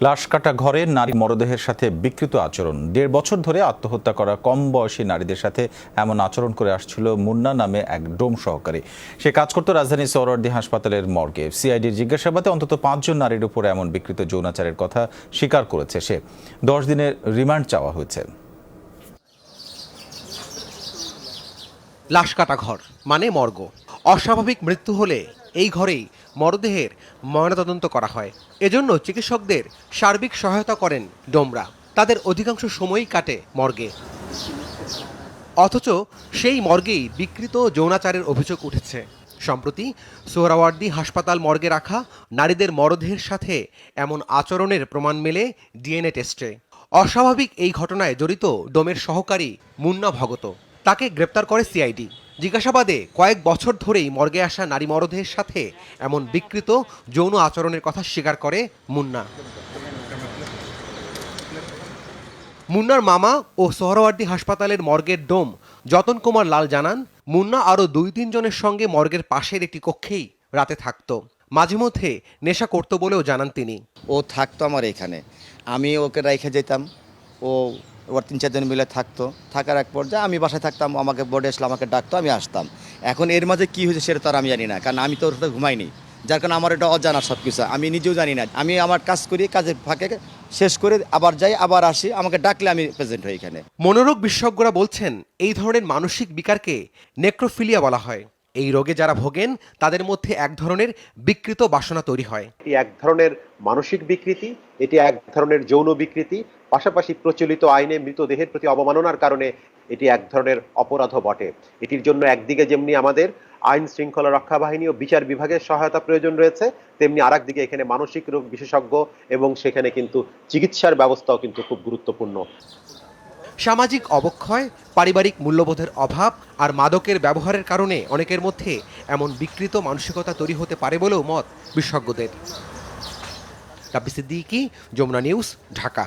লাশ কাটা ঘরে নারী মরদেহের সাথে বিকৃত আচরণ। ১.৫ বছর ধরে আত্মহত্যা করা কম বয়সী নারীদের সাথে এমন আচরণ করে আসছিল মুন্না নামে এক ডোম সহকারী। সে কাজ করত রাজধানীর সোহরাওয়ার্দী হাসপাতালের মর্গে। সিআইডির জিজ্ঞাসাবাদে অন্তত ৫ জন নারীর উপরে এমন বিকৃত যৌনাচারের কথা স্বীকার করেছে সে। ১০ দিনের রিমান্ড চাওয়া হয়েছে। লাশ কাটা ঘর মানে মর্গ। অস্বাভাবিক মৃত্যু হলে এই ঘরেই মরদেহের ময়নাতদন্ত করা হয়। এজন্য চিকিৎসকদের সার্বিক সহায়তা করেন ডোমরা। তাদের অধিকাংশ সময়ই কাটে মর্গে। অথচ সেই মর্গেই বিকৃত যৌনাচারের অভিযোগ উঠেছে। সম্প্রতি সোহরাওয়ার্দী হাসপাতাল মর্গে রাখা নারীদের মরদেহের সাথে এমন আচরণের প্রমাণ মেলে ডিএনএ টেস্টে। অস্বাভাবিক এই ঘটনায় জড়িত ডোমের সহকারী মুন্না ভগত। তাকে গ্রেপ্তার করে সিআইডি। জিজ্ঞাসাবাদে কয়েক বছর ধরেই মর্গে আসা নারী মরদেহের সাথে এমন বিকৃত যৌন আচরণের কথা স্বীকার করে মুন্না। মুন্নার মামা ও সোহরাওয়ার্দী হাসপাতালের মর্গের ডোম যতন কুমার লাল জানান, মুন্না আরও ২-৩ জনের সঙ্গে মর্গের পাশের একটি কক্ষেই রাতে থাকতো। মাঝে মধ্যে নেশা করতো বলেও জানান তিনি। ও থাকতো আমার এখানে, আমি ওকে রেখে যেতাম, ও ওর ৩-৪ জন মিলে থাকতো। থাকার এক পর্যায়ে আমি বাসায় থাকতাম, আমাকে বোর্ডে আসলে আমাকে ডাকতো, আমি আসতাম। এখন এর মাঝে কী হয়েছে সেটা তো আর আমি জানি না, কারণ আমি তো ওর সাথে ঘুমাইনি, যার কারণে আমার এটা অজানা সব কিছু, আমি নিজেও জানি না। আমি আমার কাজ করি, কাজের ফাঁকে শেষ করে আবার যাই, আবার আসি, আমাকে ডাকলে আমি প্রেজেন্ট হই এখানে। মনোরোগ বিশেষজ্ঞরা বলছেন, এই ধরনের মানসিক বিকারকে নেক্রোফিলিয়া বলা হয়। এই রোগে যারা ভোগেন তাদের মধ্যে এক ধরনের বিকৃত বাসনা তৈরি হয়। এটি এক ধরনের মানসিক বিকৃতি, এটি এক ধরনের যৌন বিকৃতি, পাশাপাশি প্রচলিত আইনে মৃতদেহের প্রতি অবমাননার কারণে এটি এক ধরনের অপরাধও বটে। এটির জন্য একদিকে যেমনি আমাদের আইন শৃঙ্খলা রক্ষা বাহিনী ও বিচার বিভাগের সহায়তা প্রয়োজন রয়েছে, তেমনি আরেক দিকে এখানে মানসিক রোগ বিশেষজ্ঞ এবং সেখানে কিন্তু চিকিৎসার ব্যবস্থাও কিন্তু খুব গুরুত্বপূর্ণ। সামাজিক অবক্ষয়, পারিবারিক মূল্যবোধের অভাব আর মাদকের ব্যবহারের কারণে অনেকের মধ্যে এমন বিকৃত মানসিকতা তৈরি হতে পারে বলেও মত বিশেষজ্ঞদের। রাব্বি সিদ্দিকী, যমুনা নিউজ, ঢাকা।